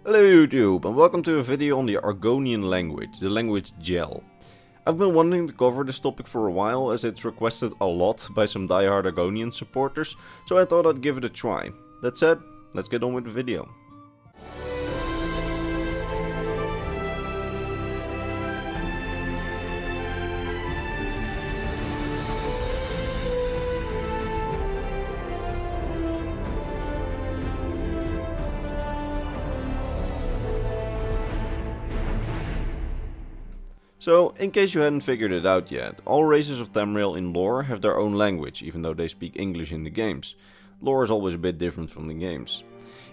Hello YouTube, and welcome to a video on the Argonian language, the language Gel. I've been wanting to cover this topic for a while as it's requested a lot by some diehard Argonian supporters, so I thought I'd give it a try. That said, let's get on with the video. So, in case you hadn't figured it out yet, all races of Tamriel in lore have their own language, even though they speak English in the games. Lore is always a bit different from the games.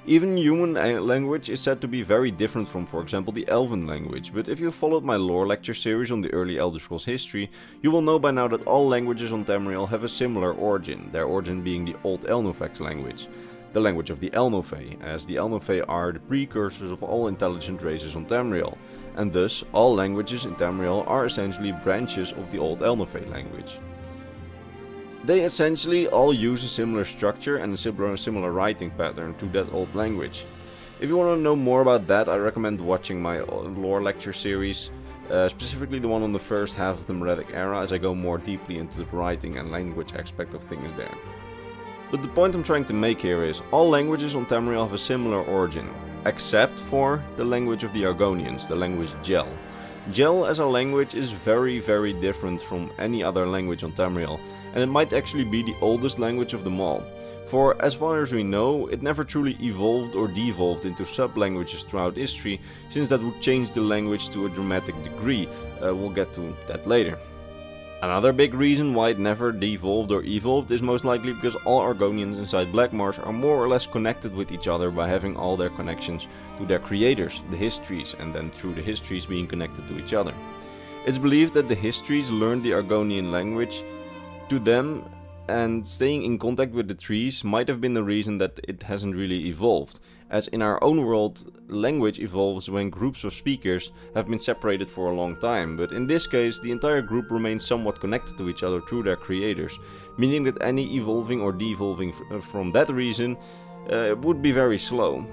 Even human language is said to be very different from, for example, the Elven language, but if you followed my lore lecture series on the early Elder Scrolls history, you will know by now that all languages on Tamriel have a similar origin, their origin being the Old Elnofex language. The language of the Elnofey, as the Elnofey are the precursors of all intelligent races on Tamriel, and thus all languages in Tamriel are essentially branches of the Old Elnofey language. They essentially all use a similar structure and a similar writing pattern to that old language. If you want to know more about that, I recommend watching my lore lecture series, specifically the one on the first half of the Meretic era, as I go more deeply into the writing and language aspect of things there. But the point I'm trying to make here is, all languages on Tamriel have a similar origin, except for the language of the Argonians, the language Gel. Gel as a language is very different from any other language on Tamriel, and it might actually be the oldest language of them all. For as far as we know, it never truly evolved or devolved into sub-languages throughout history, since that would change the language to a dramatic degree. We'll get to that later. Another big reason why it never devolved or evolved is most likely because all Argonians inside Blackmarsh are more or less connected with each other by having all their connections to their creators, the histories, and then through the histories being connected to each other. It's believed that the histories learned the Argonian language to them, and staying in contact with the trees might have been the reason that it hasn't really evolved, as in our own world, language evolves when groups of speakers have been separated for a long time, but in this case the entire group remains somewhat connected to each other through their creators, meaning that any evolving or devolving from that reason would be very slow.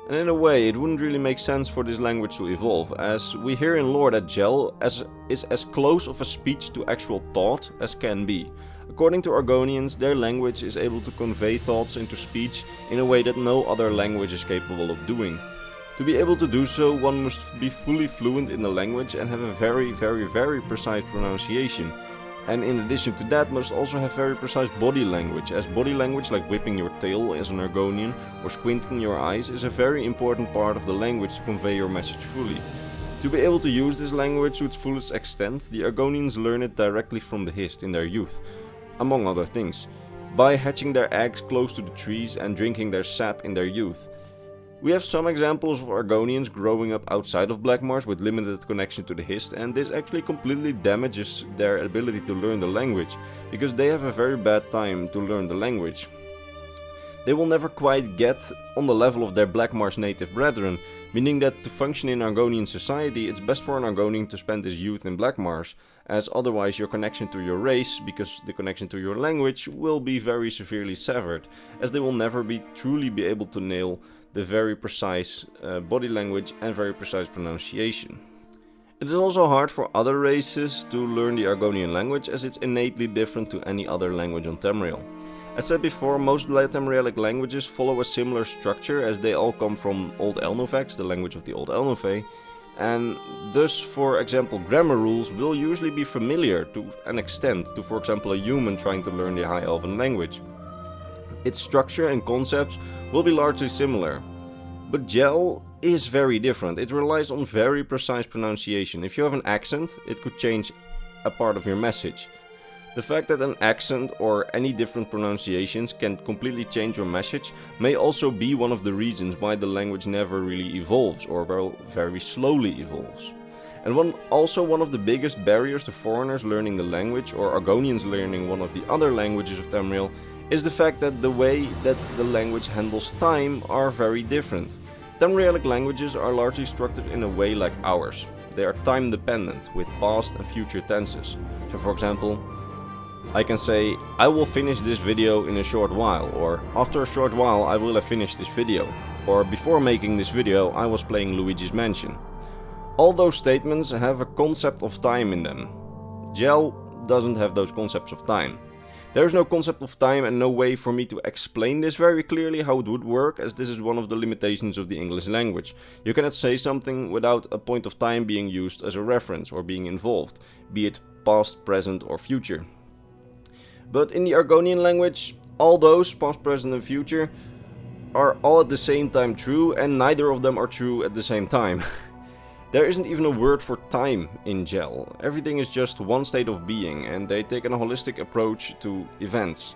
And in a way, it wouldn't really make sense for this language to evolve, as we hear in lore that Gel is as close of a speech to actual thought as can be. According to Argonians, their language is able to convey thoughts into speech in a way that no other language is capable of doing. To be able to do so, one must be fully fluent in the language and have a very precise pronunciation. And in addition to that, must also have very precise body language, as body language like whipping your tail as an Argonian or squinting your eyes is a very important part of the language to convey your message fully. To be able to use this language to its fullest extent, the Argonians learn it directly from the Hist in their youth, among other things, by hatching their eggs close to the trees and drinking their sap in their youth. We have some examples of Argonians growing up outside of Blackmarsh with limited connection to the Hist, and this actually completely damages their ability to learn the language, because they have a very bad time to learn the language. They will never quite get on the level of their Blackmarsh native brethren, meaning that to function in Argonian society, it's best for an Argonian to spend his youth in Blackmarsh, as otherwise your connection to your race, because the connection to your language, will be very severely severed, as they will never truly be able to nail the very precise body language and very precise pronunciation. It is also hard for other races to learn the Argonian language, as it's innately different to any other language on Tamriel. As said before, most Tamrielic languages follow a similar structure, as they all come from Old Elnofex, the language of the Old Elnofey, and thus, for example, grammar rules will usually be familiar to an extent to, for example, a human trying to learn the High Elven language. Its structure and concepts will be largely similar. But Gel is very different. It relies on very precise pronunciation. If you have an accent, it could change a part of your message. The fact that an accent or any different pronunciations can completely change your message may also be one of the reasons why the language never really evolves, or very slowly evolves. And also one of the biggest barriers to foreigners learning the language, or Argonians learning one of the other languages of Tamriel, is the fact that the way that the language handles time are very different. Tamrielic languages are largely structured in a way like ours. They are time dependent, with past and future tenses. So for example, I can say, I will finish this video in a short while, or after a short while I will have finished this video. or before making this video, I was playing Luigi's Mansion. All those statements have a concept of time in them. Gel doesn't have those concepts of time. There is no concept of time and no way for me to explain this very clearly how it would work, as this is one of the limitations of the English language. You cannot say something without a point of time being used as a reference or being involved, be it past, present or future. But in the Argonian language, all those, past, present and future, are all at the same time true, and neither of them are true at the same time. There isn't even a word for time in Gel. Everything is just one state of being, and they take a holistic approach to events.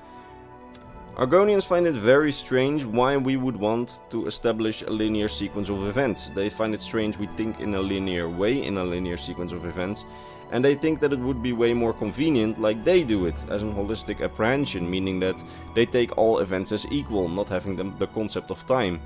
Argonians find it very strange why we would want to establish a linear sequence of events. They find it strange we think in a linear way, in a linear sequence of events, and they think that it would be way more convenient like they do it, as a holistic apprehension, meaning that they take all events as equal, not having the concept of time.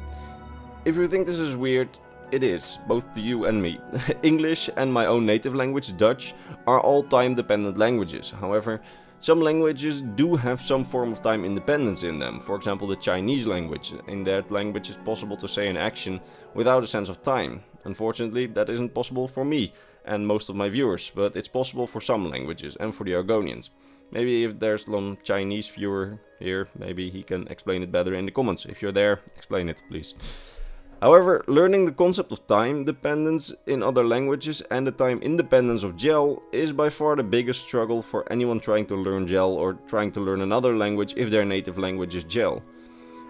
If you think this is weird, it is, both to you and me. English and my own native language, Dutch, are all time-dependent languages. However, some languages do have some form of time independence in them. For example, the Chinese language. In that language it's possible to say an action without a sense of time. Unfortunately, that isn't possible for me and most of my viewers, but it's possible for some languages and for the Argonians. Maybe if there's some Chinese viewer here, maybe he can explain it better in the comments. If you're there, explain it, please. However, learning the concept of time dependence in other languages and the time independence of Gel is by far the biggest struggle for anyone trying to learn Gel or trying to learn another language if their native language is Gel.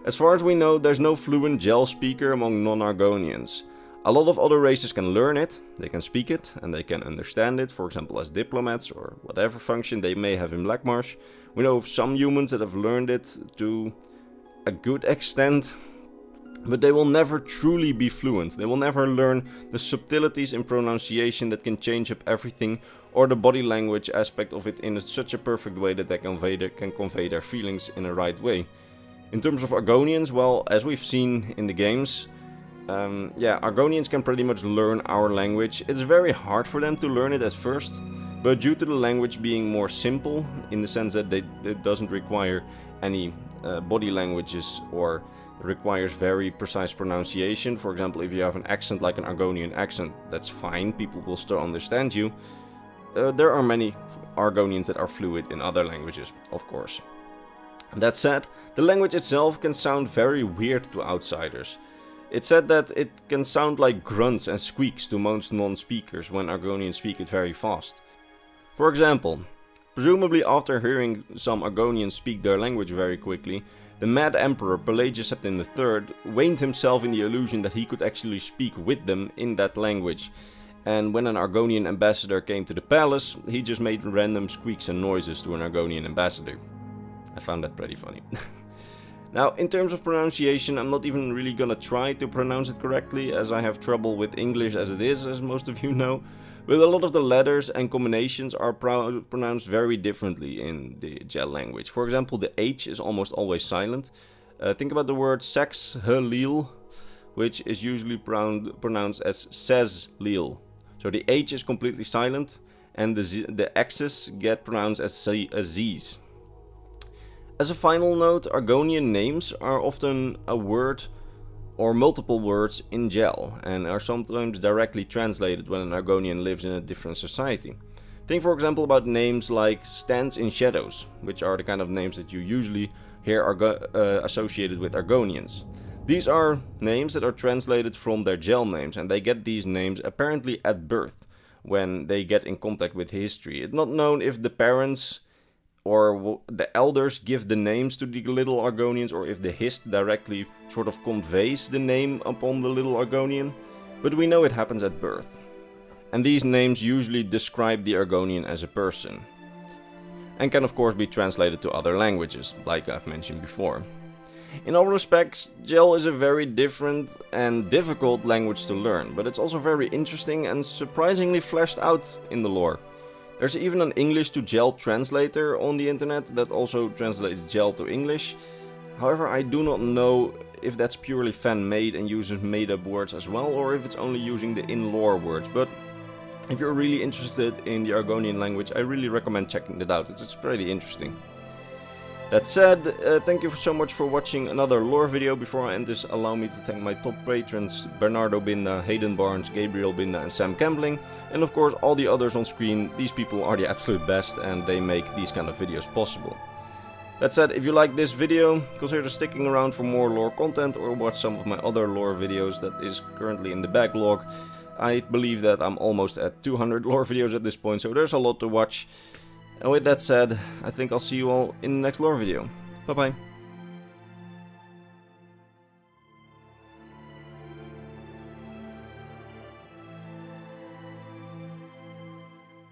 As far as we know, there's no fluent Gel speaker among non-Argonians. A lot of other races can learn it, they can speak it, and they can understand it, for example as diplomats or whatever function they may have in Blackmarsh. We know of some humans that have learned it to a good extent, but they will never truly be fluent. They will never learn the subtleties in pronunciation that can change up everything, or the body language aspect of it in such a perfect way that they can convey their feelings in a right way. In terms of Argonians, well, as we've seen in the games, Argonians can pretty much learn our language. It's very hard for them to learn it at first, but due to the language being more simple, in the sense that it doesn't require any body languages or requires very precise pronunciation. For example, if you have an accent like an Argonian accent, that's fine, people will still understand you. There are many Argonians that are fluid in other languages, of course. That said, the language itself can sound very weird to outsiders. It's said that it can sound like grunts and squeaks to most non-speakers when Argonians speak it very fast. For example, presumably after hearing some Argonians speak their language very quickly, the Mad Emperor Pelagius Septim III waned himself in the illusion that he could actually speak with them in that language. And when an Argonian ambassador came to the palace, he just made random squeaks and noises to an Argonian ambassador. I found that pretty funny. Now, in terms of pronunciation, I'm not even really gonna try to pronounce it correctly, as I have trouble with English as it is, as most of you know. But a lot of the letters and combinations are pronounced very differently in the Gel language. For example, the H is almost always silent. Think about the word sex-lil, which is usually pronounced as says-lil. So the H is completely silent, and the X's get pronounced as Z's. As a final note, Argonian names are often a word or multiple words in Gel, and are sometimes directly translated when an Argonian lives in a different society. Think for example about names like Stands in Shadows, which are the kind of names that you usually hear associated with Argonians. These are names that are translated from their Gel names, and they get these names apparently at birth, when they get in contact with history. It's not known if the parents or the elders give the names to the little Argonians, or if the Hist directly sort of conveys the name upon the little Argonian, but we know it happens at birth. And these names usually describe the Argonian as a person, and can of course be translated to other languages, like I've mentioned before. In all respects, Gel is a very different and difficult language to learn, but it's also very interesting and surprisingly fleshed out in the lore. There's even an English to Gel translator on the internet that also translates Gel to English. However, I do not know if that's purely fan-made and uses made-up words as well, or if it's only using the in-lore words. But if you're really interested in the Argonian language, I really recommend checking it out. It's pretty interesting. That said, thank you so much for watching another lore video. Before I end this, allow me to thank my top patrons Bernardo Binda, Hayden Barnes, Gabriel Binda and Sam Gambling, and of course all the others on screen. These people are the absolute best and they make these kind of videos possible. That said, if you like this video, consider sticking around for more lore content or watch some of my other lore videos that is currently in the backlog. I believe that I'm almost at 200 lore videos at this point, so there's a lot to watch. And with that said, I think I'll see you all in the next lore video. Bye bye.